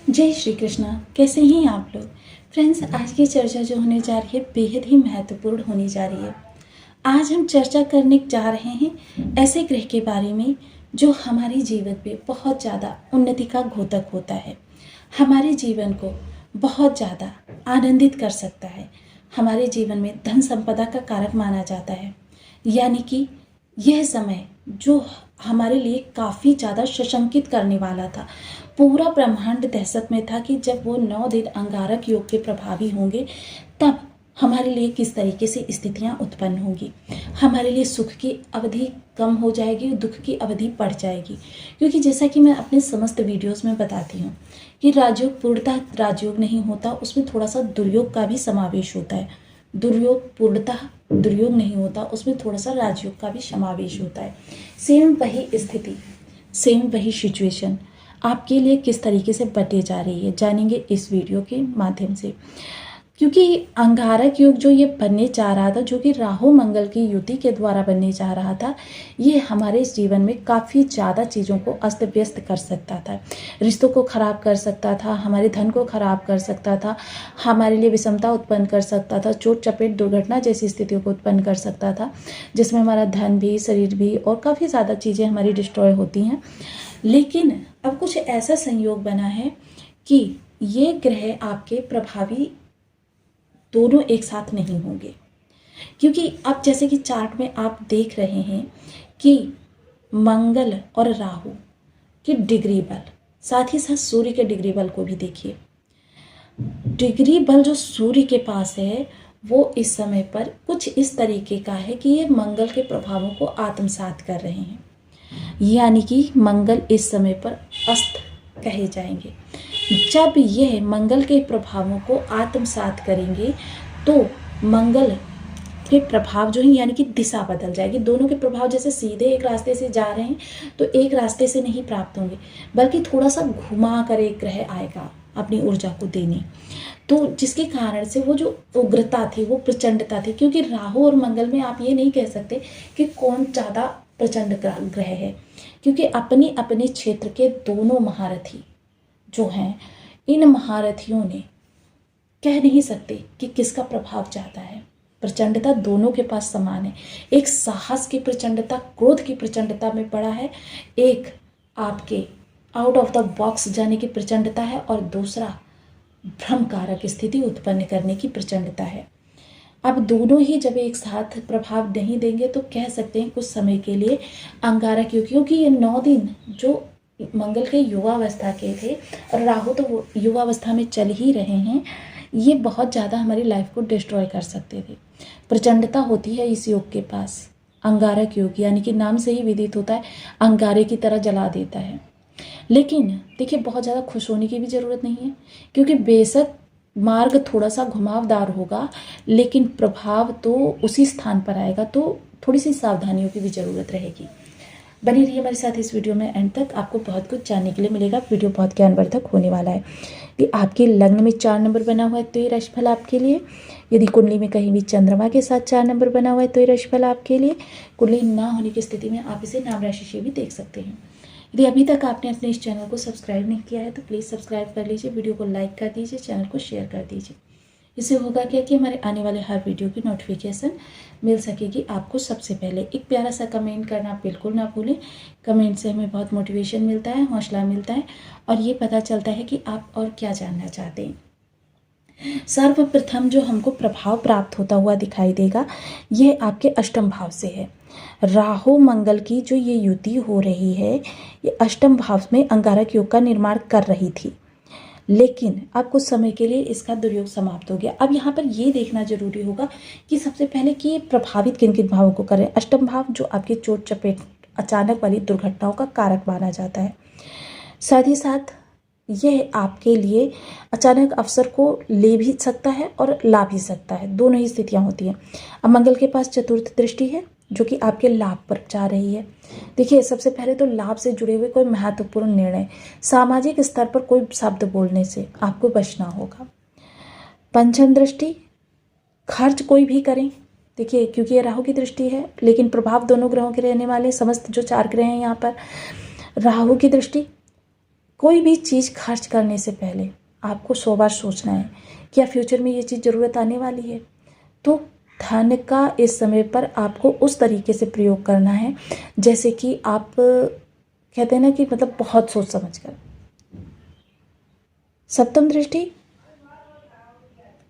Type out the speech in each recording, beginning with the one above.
जय श्री कृष्णा। कैसे हैं आप लोग फ्रेंड्स। आज की चर्चा जो होने जा रही है बेहद ही महत्वपूर्ण होने जा रही है। आज हम चर्चा करने जा रहे हैं ऐसे ग्रह के बारे में जो हमारे जीवन पे बहुत ज़्यादा उन्नति का घोतक होता है, हमारे जीवन को बहुत ज़्यादा आनंदित कर सकता है, हमारे जीवन में धन संपदा का कारक माना जाता है। यानी कि यह समय जो हमारे लिए काफ़ी ज़्यादा सशंकित करने वाला था, पूरा ब्रह्मांड दहशत में था कि जब वो 9 दिन अंगारक योग के प्रभावी होंगे तब हमारे लिए किस तरीके से स्थितियां उत्पन्न होंगी। हमारे लिए सुख की अवधि कम हो जाएगी, दुख की अवधि बढ़ जाएगी। क्योंकि जैसा कि मैं अपने समस्त वीडियोस में बताती हूँ कि राजयोग पूर्णतः राजयोग नहीं होता, उसमें थोड़ा सा दुर्योग का भी समावेश होता है। दुर्योग पूर्णतः दुर्योग नहीं होता, उसमें थोड़ा सा राजयोग का भी समावेश होता है। सेम वही स्थिति, सेम वही सिचुएशन आपके लिए किस तरीके से बटे जा रही है, जानेंगे इस वीडियो के माध्यम से। क्योंकि अंगारक योग जो ये बनने जा रहा था, जो कि राहु मंगल की युति के द्वारा बनने जा रहा था, ये हमारे इस जीवन में काफ़ी ज़्यादा चीज़ों को अस्त व्यस्त कर सकता था। रिश्तों को ख़राब कर सकता था, हमारे धन को ख़राब कर सकता था, हमारे लिए विषमता उत्पन्न कर सकता था, चोट चपेट दुर्घटना जैसी स्थितियों को उत्पन्न कर सकता था, जिसमें हमारा धन भी, शरीर भी और काफ़ी ज़्यादा चीज़ें हमारी डिस्ट्रॉय होती हैं। लेकिन अब कुछ ऐसा संयोग बना है कि ये ग्रह आपके प्रभावी दोनों एक साथ नहीं होंगे। क्योंकि अब जैसे कि चार्ट में आप देख रहे हैं कि मंगल और राहु के डिग्री बल, साथ ही साथ सूर्य के डिग्री बल को भी देखिए। डिग्री बल जो सूर्य के पास है वो इस समय पर कुछ इस तरीके का है कि ये मंगल के प्रभावों को आत्मसात कर रहे हैं। यानी कि मंगल इस समय पर अस्त कहे जाएंगे। जब यह मंगल के प्रभावों को आत्मसात करेंगे तो मंगल के प्रभाव जो है यानी कि दिशा बदल जाएगी। दोनों के प्रभाव जैसे सीधे एक रास्ते से जा रहे हैं तो एक रास्ते से नहीं प्राप्त होंगे, बल्कि थोड़ा सा घुमा कर एक ग्रह आएगा अपनी ऊर्जा को देने, तो जिसके कारण से वो जो उग्रता थी, वो प्रचंडता थी। क्योंकि राहु और मंगल में आप ये नहीं कह सकते कि कौन ज़्यादा प्रचंड ग्रह है, क्योंकि अपने अपने क्षेत्र के दोनों महारथी जो हैं, इन महारथियों ने कह नहीं सकते कि किसका प्रभाव ज़्यादा है। प्रचंडता दोनों के पास समान है। एक साहस की प्रचंडता, क्रोध की प्रचंडता में पड़ा है, एक आपके आउट ऑफ द बॉक्स जाने की प्रचंडता है, और दूसरा भ्रमकारक स्थिति उत्पन्न करने की प्रचंडता है। अब दोनों ही जब एक साथ प्रभाव नहीं देंगे तो कह सकते हैं कुछ समय के लिए अंगारक योग, क्योंकि ये 9 दिन जो मंगल के युवावस्था के थे और राहु तो वो युवावस्था में चल ही रहे हैं, ये बहुत ज़्यादा हमारी लाइफ को डिस्ट्रॉय कर सकते थे। प्रचंडता होती है इस योग के पास, अंगारक योग, यानी कि नाम से ही विदित होता है, अंगारे की तरह जला देता है। लेकिन देखिए, बहुत ज़्यादा खुश होने की भी ज़रूरत नहीं है, क्योंकि बेशक मार्ग थोड़ा सा घुमावदार होगा लेकिन प्रभाव तो उसी स्थान पर आएगा, तो थोड़ी सी सावधानियों की भी ज़रूरत रहेगी। बनी रहिए हमारे साथ इस वीडियो में एंड तक, आपको बहुत कुछ जानने के लिए मिलेगा। वीडियो बहुत ज्ञानवर्धक होने वाला है। कि आपके लग्न में 4 नंबर बना हुआ है तो ये राशिफल आपके लिए। यदि कुंडली में कहीं भी चंद्रमा के साथ 4 नंबर बना हुआ है तो ये राशिफल आपके लिए। कुंडली ना होने की स्थिति में आप इसे नाम राशि से भी देख सकते हैं। यदि अभी तक आपने अपने इस चैनल को सब्सक्राइब नहीं किया है तो प्लीज़ सब्सक्राइब कर लीजिए, वीडियो को लाइक कर दीजिए, चैनल को शेयर कर दीजिए। इससे होगा क्या कि हमारे आने वाले हर वीडियो की नोटिफिकेशन मिल सकेगी आपको सबसे पहले। एक प्यारा सा कमेंट करना बिल्कुल ना भूलें। कमेंट से हमें बहुत मोटिवेशन मिलता है, हौसला मिलता है, और ये पता चलता है कि आप और क्या जानना चाहते हैं। सर्वप्रथम जो हमको प्रभाव प्राप्त होता हुआ दिखाई देगा, ये आपके अष्टम भाव से है। राहु मंगल की जो ये युति हो रही है, ये अष्टम भाव में अंगारक योग का निर्माण कर रही थी, लेकिन अब कुछ समय के लिए इसका दुर्योग समाप्त हो गया। अब यहाँ पर ये देखना जरूरी होगा कि सबसे पहले कि ये प्रभावित किन किन भावों को करें। अष्टम भाव जो आपके चोट चपेट, अचानक वाली दुर्घटनाओं का कारक माना जाता है। साथ ही साथ यह आपके लिए अचानक अवसर को ले भी सकता है और ला भी सकता है, दोनों ही स्थितियाँ होती हैं। अब मंगल के पास चतुर्थ दृष्टि है जो कि आपके लाभ पर जा रही है। देखिए, सबसे पहले तो लाभ से जुड़े हुए कोई महत्वपूर्ण निर्णय, सामाजिक स्तर पर कोई शब्द बोलने से आपको बचना होगा। पंचम दृष्टि, खर्च कोई भी करें, देखिए क्योंकि ये राहु की दृष्टि है, लेकिन प्रभाव दोनों ग्रहों के रहने वाले, समस्त जो 4 ग्रह हैं यहाँ पर। राहु की दृष्टि कोई भी चीज़ खर्च करने से पहले आपको 100 बार सोचना है, क्या फ्यूचर में ये चीज़ ज़रूरत आने वाली है। तो धन का इस समय पर आपको उस तरीके से प्रयोग करना है जैसे कि आप कहते हैं ना कि मतलब बहुत सोच समझ कर। सप्तम दृष्टि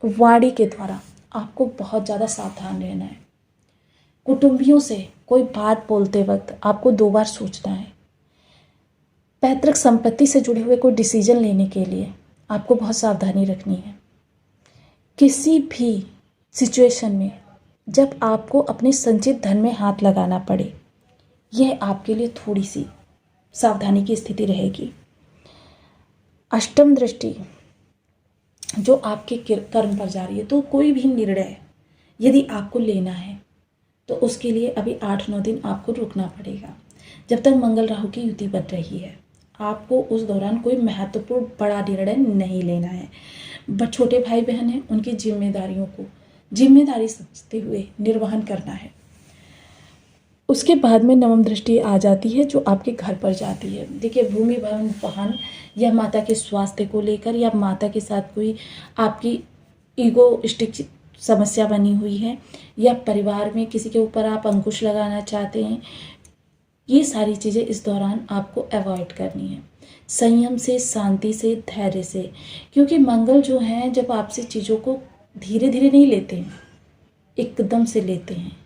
वाणी के द्वारा आपको बहुत ज़्यादा सावधान रहना है। कुटुंबियों से कोई बात बोलते वक्त आपको 2 बार सोचना है। पैतृक संपत्ति से जुड़े हुए कोई डिसीजन लेने के लिए आपको बहुत सावधानी रखनी है। किसी भी सिचुएशन में जब आपको अपने संचित धन में हाथ लगाना पड़े, यह आपके लिए थोड़ी सी सावधानी की स्थिति रहेगी। अष्टम दृष्टि जो आपके कर्म पर जा रही है, तो कोई भी निर्णय यदि आपको लेना है तो उसके लिए अभी 8-9 दिन आपको रुकना पड़ेगा। जब तक मंगल राहु की युति बन रही है, आपको उस दौरान कोई महत्वपूर्ण बड़ा निर्णय नहीं लेना है। छोटे भाई बहन हैं, उनकी जिम्मेदारियों को जिम्मेदारी समझते हुए निर्वहन करना है। उसके बाद में नवम दृष्टि आ जाती है जो आपके घर पर जाती है। देखिए, भूमि भवन वाहन या माता के स्वास्थ्य को लेकर या माता के साथ कोई आपकी ईगोइस्टिक समस्या बनी हुई है या परिवार में किसी के ऊपर आप अंकुश लगाना चाहते हैं, ये सारी चीज़ें इस दौरान आपको अवॉइड करनी है। संयम से, शांति से, धैर्य से, क्योंकि मंगल जो हैं जब आपसे चीज़ों को धीरे धीरे नहीं लेते हैं, एकदम से लेते हैं।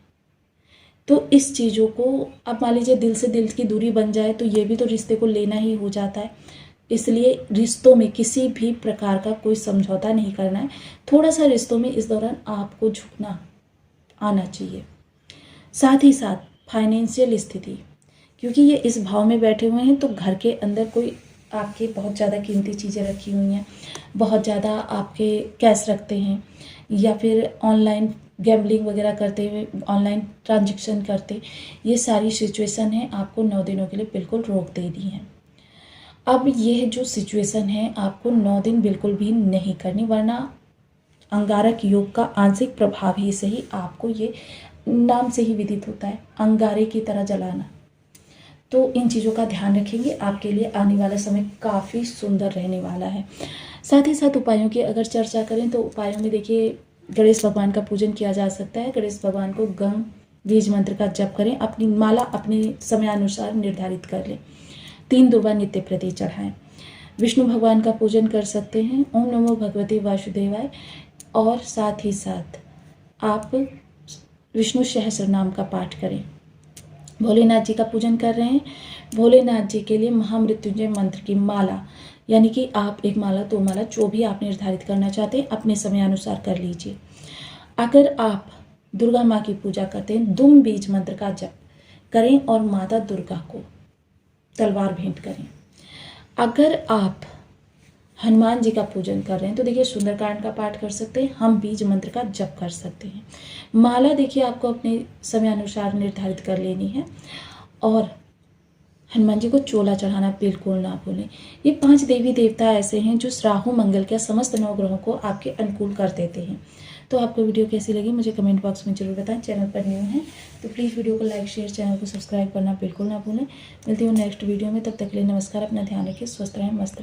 तो इस चीज़ों को अब मान लीजिए दिल से दिल की दूरी बन जाए तो ये भी तो रिश्ते को लेना ही हो जाता है। इसलिए रिश्तों में किसी भी प्रकार का कोई समझौता नहीं करना है। थोड़ा सा रिश्तों में इस दौरान आपको झुकना आना चाहिए। साथ ही साथ फाइनेंशियल स्थिति, क्योंकि ये इस भाव में बैठे हुए हैं तो घर के अंदर कोई आपके बहुत ज़्यादा कीमती चीज़ें रखी हुई हैं, बहुत ज़्यादा आपके कैश रखते हैं या फिर ऑनलाइन गैम्बलिंग वगैरह करते हुए ऑनलाइन ट्रांजैक्शन करते, ये सारी सिचुएशन है आपको 9 दिनों के लिए बिल्कुल रोक देनी है। अब यह जो सिचुएशन है आपको 9 दिन बिल्कुल भी नहीं करनी, वरना अंगारक योग का आंशिक प्रभाव ही सही आपको ये नाम से ही विदित होता है, अंगारे की तरह जलाना। तो इन चीज़ों का ध्यान रखेंगे, आपके लिए आने वाला समय काफ़ी सुंदर रहने वाला है। साथ ही साथ उपायों की अगर चर्चा करें तो उपायों में देखिए, गणेश भगवान का पूजन किया जा सकता है। गणेश भगवान को गम बीज मंत्र का जप करें, अपनी माला अपने समयानुसार निर्धारित कर लें। 3 दुर्वा नित्य प्रति चढ़ाएं। विष्णु भगवान का पूजन कर सकते हैं, ओम नमो भगवते वासुदेवाय। और साथ ही साथ आप विष्णु सहस्त्र नाम का पाठ करें। भोलेनाथ जी का पूजन कर रहे हैं, भोलेनाथ जी के लिए महामृत्युंजय मंत्र की माला, यानी कि आप 1 माला 2 माला जो भी आप निर्धारित करना चाहते हैं अपने समयानुसार कर लीजिए। अगर आप दुर्गा माँ की पूजा करते हैं, दुम बीज मंत्र का जप करें और माता दुर्गा को तलवार भेंट करें। अगर आप हनुमान जी का पूजन कर रहे हैं तो देखिए सुंदरकांड का पाठ कर सकते हैं, हम बीज मंत्र का जप कर सकते हैं। माला देखिए आपको अपने समयानुसार निर्धारित कर लेनी है। और हनुमान जी को चोला चढ़ाना बिल्कुल ना भूलें। ये 5 देवी देवता ऐसे हैं जो राहु मंगल के समस्त 9 ग्रहों को आपके अनुकूल कर देते हैं। तो आपको वीडियो कैसी लगी मुझे कमेंट बॉक्स में जरूर बताएं। चैनल पर न्यू हैं तो प्लीज़ वीडियो को लाइक शेयर, चैनल को सब्सक्राइब करना बिल्कुल ना भूलें। मिलती हूँ नेक्स्ट वीडियो में, तब तक के लिए नमस्कार। अपना ध्यान रखिए, स्वस्थ रहें, मस्त रहें।